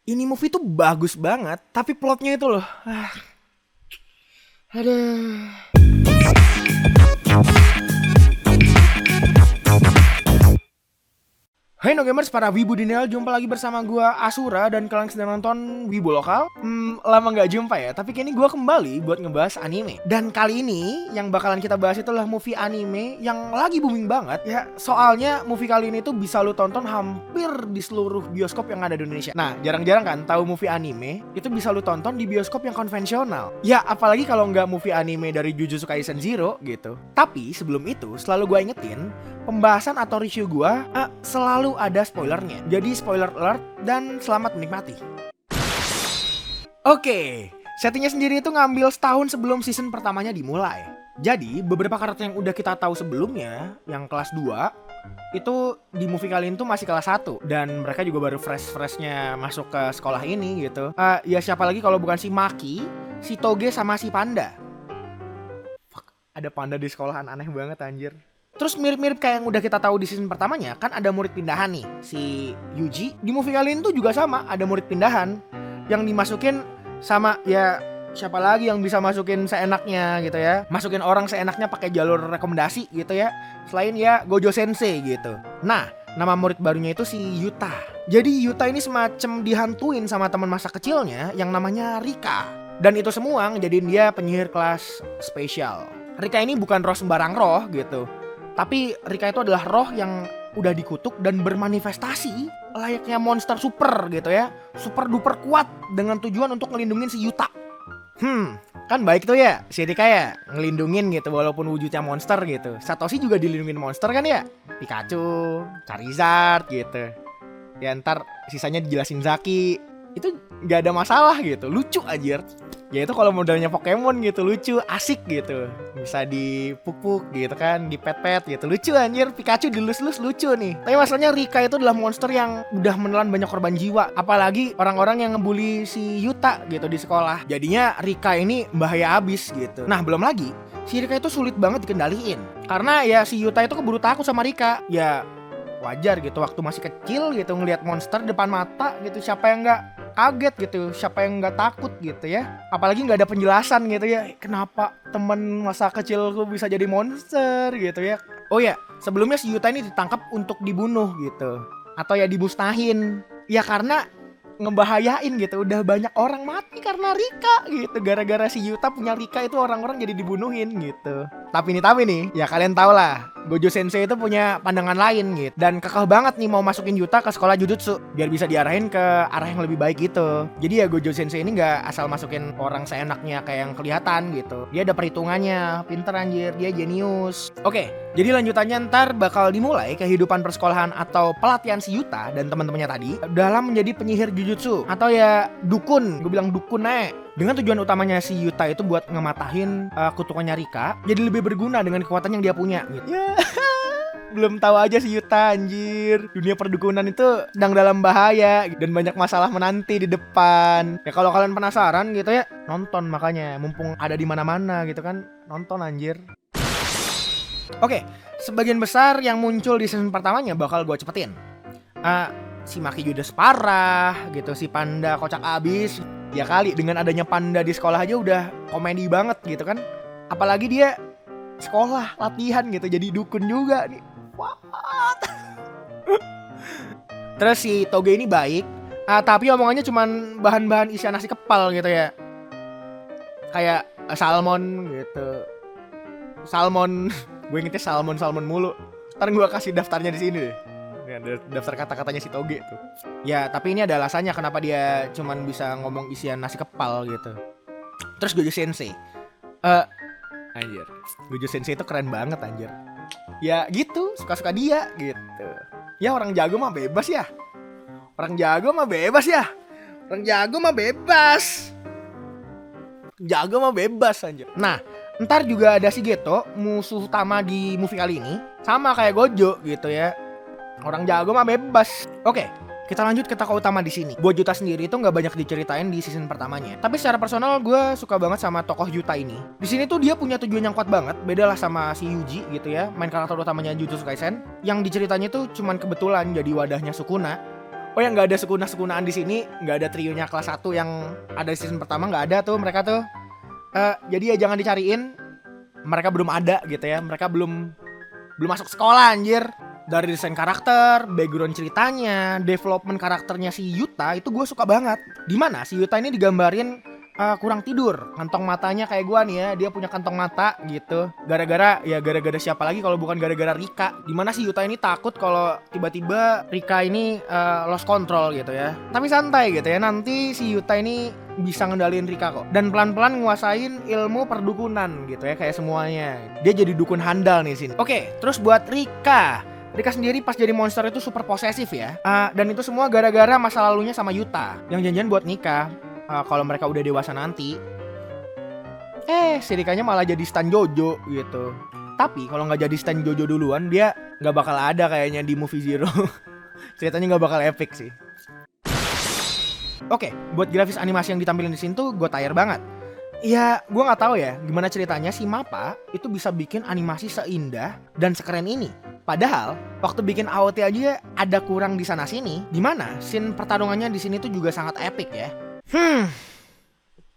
Ini movie tuh bagus banget, tapi plotnya itu loh. Aduh. Hai no gamers, para wibu Dinial, jumpa lagi bersama gua Asura dan kalian sedang nonton Wibu Lokal. Lama gak jumpa ya, tapi kini gua kembali buat ngebahas anime. Dan kali ini yang bakalan kita bahas itu adalah movie anime yang lagi booming banget ya. Soalnya movie kali ini tuh bisa lu tonton hampir di seluruh bioskop yang ada di Indonesia. Nah, jarang-jarang kan tahu movie anime itu bisa lu tonton di bioskop yang konvensional. Ya, apalagi kalau nggak movie anime dari Jujutsu Kaisen Zero gitu. Tapi sebelum itu selalu gua ingetin, pembahasan atau review gua selalu ada spoilernya. Jadi spoiler alert dan selamat menikmati. Oke, settingnya sendiri itu ngambil setahun sebelum season pertamanya dimulai. Jadi beberapa karakter yang udah kita tahu sebelumnya, yang kelas 2 itu di movie kali ini tuh masih kelas 1. Dan mereka juga baru fresh-freshnya masuk ke sekolah ini gitu. Ya siapa lagi kalau bukan si Maki, si Toge sama si Panda. Fuck, ada Panda di sekolahan, aneh banget anjir. Terus mirip-mirip kayak yang udah kita tahu di season pertamanya, kan ada murid pindahan nih, si Yuji. Di movie kali ini tuh juga sama, ada murid pindahan yang dimasukin sama ya siapa lagi yang bisa masukin seenaknya gitu ya. Masukin orang seenaknya pakai jalur rekomendasi gitu ya. Selain ya Gojo Sensei gitu. Nah, nama murid barunya itu si Yuta. Jadi Yuta ini semacam dihantuin sama teman masa kecilnya yang namanya Rika. Dan itu semua ngejadiin dia penyihir kelas spesial. Rika ini bukan roh sembarang roh gitu. Tapi Rika itu adalah roh yang udah dikutuk dan bermanifestasi layaknya monster super gitu ya. Super duper kuat dengan tujuan untuk ngelindungin si Yuta. Kan baik tuh ya si Rika ya, ngelindungin gitu walaupun wujudnya monster gitu. Satoshi juga dilindungin monster kan ya, Pikachu, Charizard gitu. Ya ntar sisanya dijelasin Zaki. Itu gak ada masalah gitu, lucu aja. Ya itu kalau modelnya Pokemon gitu, lucu, asik gitu. Bisa dipuk-puk gitu kan, dipet-pet gitu, lucu anjir. Pikachu dilus-lus lucu nih. Tapi masalahnya Rika itu adalah monster yang udah menelan banyak korban jiwa. Apalagi orang-orang yang ngebully si Yuta gitu di sekolah. Jadinya Rika ini bahaya abis gitu. Nah belum lagi, si Rika itu sulit banget dikendaliin. Karena ya si Yuta itu keburu takut sama Rika. Ya wajar gitu, waktu masih kecil gitu ngelihat monster depan mata gitu, siapa yang nggak kaget gitu, siapa yang nggak takut gitu ya. Apalagi nggak ada penjelasan gitu ya, kenapa temen masa kecilku bisa jadi monster gitu ya. Oh ya, sebelumnya si Yuta ini ditangkap untuk dibunuh gitu, atau ya dimusnahin. Ya karena ngebahayain gitu, udah banyak orang mati karena Rika gitu. Gara-gara si Yuta punya Rika itu orang-orang jadi dibunuhin gitu. Tapi nih, ya kalian tau lah, Gojo Sensei itu punya pandangan lain gitu. Dan kekeh banget nih mau masukin Yuta ke sekolah Jujutsu biar bisa diarahin ke arah yang lebih baik gitu. Jadi ya Gojo Sensei ini gak asal masukin orang seenaknya kayak yang kelihatan gitu. Dia ada perhitungannya, pinter anjir, dia jenius. Oke, jadi lanjutannya ntar bakal dimulai kehidupan persekolahan atau pelatihan si Yuta dan teman-temannya tadi dalam menjadi penyihir Jujutsu atau ya dukun. Gue bilang dukun dengan tujuan utamanya si Yuta itu buat ngematahin kutukannya Rika, jadi lebih berguna dengan kekuatan yang dia punya gitu. Ya, belum tahu aja si Yuta anjir. Dunia perdukunan itu sedang dalam bahaya dan banyak masalah menanti di depan. Ya kalau kalian penasaran gitu ya, nonton makanya mumpung ada di mana-mana gitu kan, nonton anjir. Oke, sebagian besar yang muncul di season pertamanya bakal gue cepetin. Si Maki Judes parah gitu, si Panda kocak abis. Ya kali dengan adanya Panda di sekolah aja udah komedi banget gitu kan. Apalagi dia sekolah, latihan gitu, jadi dukun juga nih. What? Terus si Toge ini baik, tapi omongannya cuman bahan-bahan isian nasi kepal gitu ya. Kayak salmon gitu. Salmon, gue ingetnya salmon mulu. Ntar gue kasih daftarnya di sini deh. Ada daftar kata-katanya si Toge tuh. Ya tapi ini ada alasannya kenapa dia cuman bisa ngomong isian nasi kepal gitu. Terus Gojo Sensei, anjir, Gojo Sensei itu keren banget anjir. Ya gitu, suka-suka dia gitu. Ya orang jago mah bebas ya. Orang jago mah bebas ya. Orang jago mah bebas. Jago mah bebas anjir. Nah, ntar juga ada si Geto, musuh utama di movie kali ini. Sama kayak Gojo gitu ya. Orang jago mah bebas. Oke, kita lanjut ke tokoh utama di sini. Buat Yuta sendiri itu nggak banyak diceritain di season pertamanya. Tapi secara personal gue suka banget sama tokoh Yuta ini. Di sini tuh dia punya tujuan yang kuat banget. Beda lah sama si Yuji gitu ya, main karakter utamanya Jujutsu Kaisen. Yang diceritanya tuh cuman kebetulan jadi wadahnya Sukuna Oh ya, nggak ada Sukuna-Sukunaan di sini, nggak ada trionya kelas 1 yang ada di season pertama, nggak ada tuh mereka tuh. Jadi ya jangan dicariin, mereka belum ada gitu ya, mereka belum masuk sekolah anjir. Dari desain karakter, background ceritanya, development karakternya si Yuta itu gue suka banget. Dimana si Yuta ini digambarin kurang tidur, kantong matanya kayak gua nih ya, dia punya kantong mata gitu. Gara-gara siapa lagi kalau bukan gara-gara Rika. Dimana si Yuta ini takut kalau tiba-tiba Rika ini lost control gitu ya. Tapi santai gitu ya, nanti si Yuta ini bisa ngendalin Rika kok. Dan pelan-pelan nguasain ilmu perdukunan gitu ya, kayak semuanya. Dia jadi dukun handal nih sini. Oke, terus buat Rika sendiri pas jadi monster itu super posesif ya. Dan itu semua gara-gara masa lalunya sama Yuta yang janjian buat nikah. Kalau mereka udah dewasa nanti, si Rikanya malah jadi stan Jojo gitu. Tapi kalau nggak jadi stan Jojo duluan, dia nggak bakal ada kayaknya di movie Zero. Ceritanya nggak bakal epic sih. Oke, buat grafis animasi yang ditampilin di sini tuh gue tayar banget. Ya, gue nggak tahu ya gimana ceritanya si Mappa itu bisa bikin animasi seindah dan sekeren ini. Padahal waktu bikin AOT aja ada kurang di sana sini. Dimana scene pertarungannya di sini tuh juga sangat epic ya.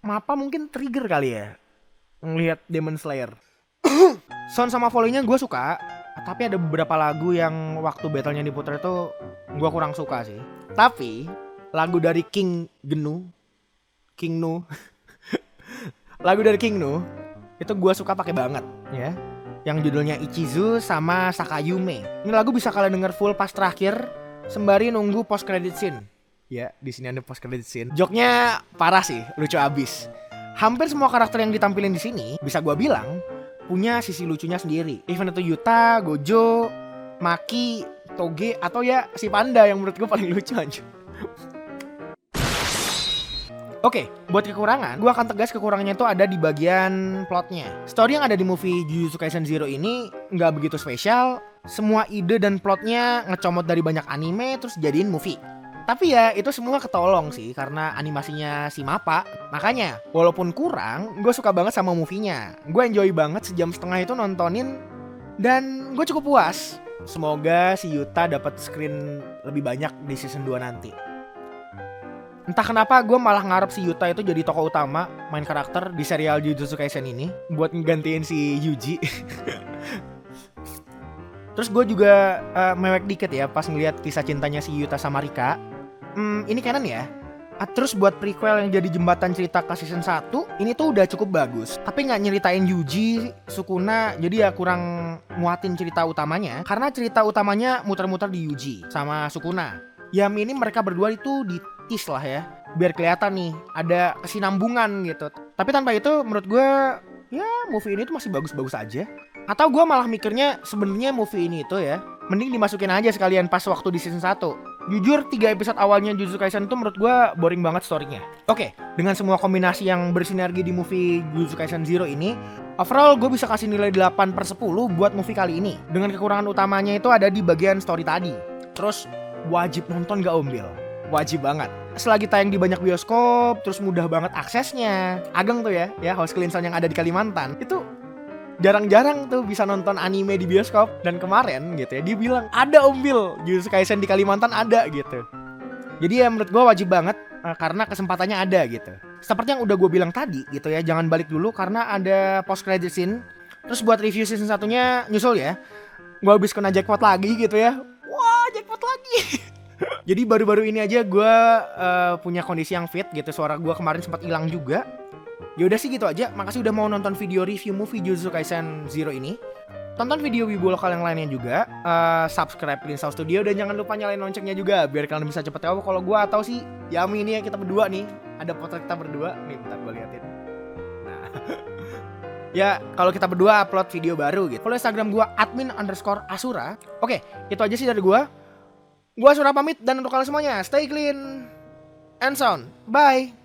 Mappa mungkin trigger kali ya ngelihat Demon Slayer. Sound sama volley-nya gue suka, tapi ada beberapa lagu yang waktu battle-nya diputar itu gue kurang suka sih. Tapi lagu dari King Nu lagu dari King Nu itu gue suka pakai banget ya. Yang judulnya Ichizu sama Sakayume. Ini lagu bisa kalian denger full pas terakhir sembari nunggu post credit scene. Ya, di sini ada post credit scene. Joknya parah sih, lucu abis. Hampir semua karakter yang ditampilin di sini bisa gua bilang punya sisi lucunya sendiri. Even itu Yuta, Gojo, Maki, Toge, atau ya si Panda yang menurut gua paling lucu anjir. Oke, buat kekurangan, gua akan tegas kekurangannya itu ada di bagian plotnya. Story yang ada di movie Jujutsu Kaisen Zero ini nggak begitu spesial. Semua ide dan plotnya ngecomot dari banyak anime terus jadiin movie. Tapi ya itu semua ketolong sih karena animasinya si Mappa. Makanya walaupun kurang, gue suka banget sama movie-nya. Gue enjoy banget sejam setengah itu nontonin dan gue cukup puas. Semoga si Yuta dapat screen lebih banyak di season 2 nanti. Entah kenapa gue malah ngarep si Yuta itu jadi tokoh utama main karakter di serial Jujutsu Kaisen ini buat ngegantiin si Yuji. Terus gue juga mewek dikit ya pas ngeliat kisah cintanya si Yuta sama Rika. Ini canon ya. Terus buat prequel yang jadi jembatan cerita ke season 1, ini tuh udah cukup bagus. Tapi gak nyeritain Yuji, Sukuna, jadi ya kurang muatin cerita utamanya. Karena cerita utamanya muter-muter di Yuji sama Sukuna. Ya minim mereka berdua itu di tease lah ya, biar kelihatan nih ada kesinambungan gitu. Tapi tanpa itu menurut gue ya movie ini tuh masih bagus-bagus aja. Atau gue malah mikirnya sebenarnya movie ini itu ya mending dimasukin aja sekalian pas waktu di season 1. Jujur 3 episode awalnya Jujutsu Kaisen itu menurut gue boring banget story-nya. Oke, dengan semua kombinasi yang bersinergi di movie Jujutsu Kaisen Zero ini, overall gue bisa kasih nilai 8/10 buat movie kali ini. Dengan kekurangan utamanya itu ada di bagian story tadi. Terus wajib nonton gak Ombil? Wajib banget. Selagi tayang di banyak bioskop, terus mudah banget aksesnya. Ageng tuh ya House Cleanson yang ada di Kalimantan. Itu jarang-jarang tuh bisa nonton anime di bioskop. Dan kemarin gitu ya, dia bilang ada Ombil Jujutsu Kaisen di Kalimantan ada gitu. Jadi ya menurut gue wajib banget karena kesempatannya ada gitu. Seperti yang udah gue bilang tadi gitu ya, jangan balik dulu karena ada post credit scene. Terus buat review season 1-nya nyusul ya. Gue habis kena jackpot lagi gitu ya. Wah, jackpot lagi. Jadi baru-baru ini aja gue punya kondisi yang fit gitu. Suara gue kemarin sempat hilang juga. Ya udah sih gitu aja. Makasih udah mau nonton video review movie Jujutsu Kaisen Zero ini. Tonton video wibu lokal yang lainnya juga. Subscribe Linsau Studio dan jangan lupa nyalain loncengnya juga biar kalian bisa cepet tahu kalau gue atau si Yami ini ya, kita berdua nih. Ada potret kita berdua. Nih bentar gue liatin. Nah. Ya kalau kita berdua upload video baru gitu. Follow Instagram gue @admin_asura. Oke, itu aja sih dari gue. Gue Asura pamit dan untuk kalian semuanya stay clean and sound. Bye.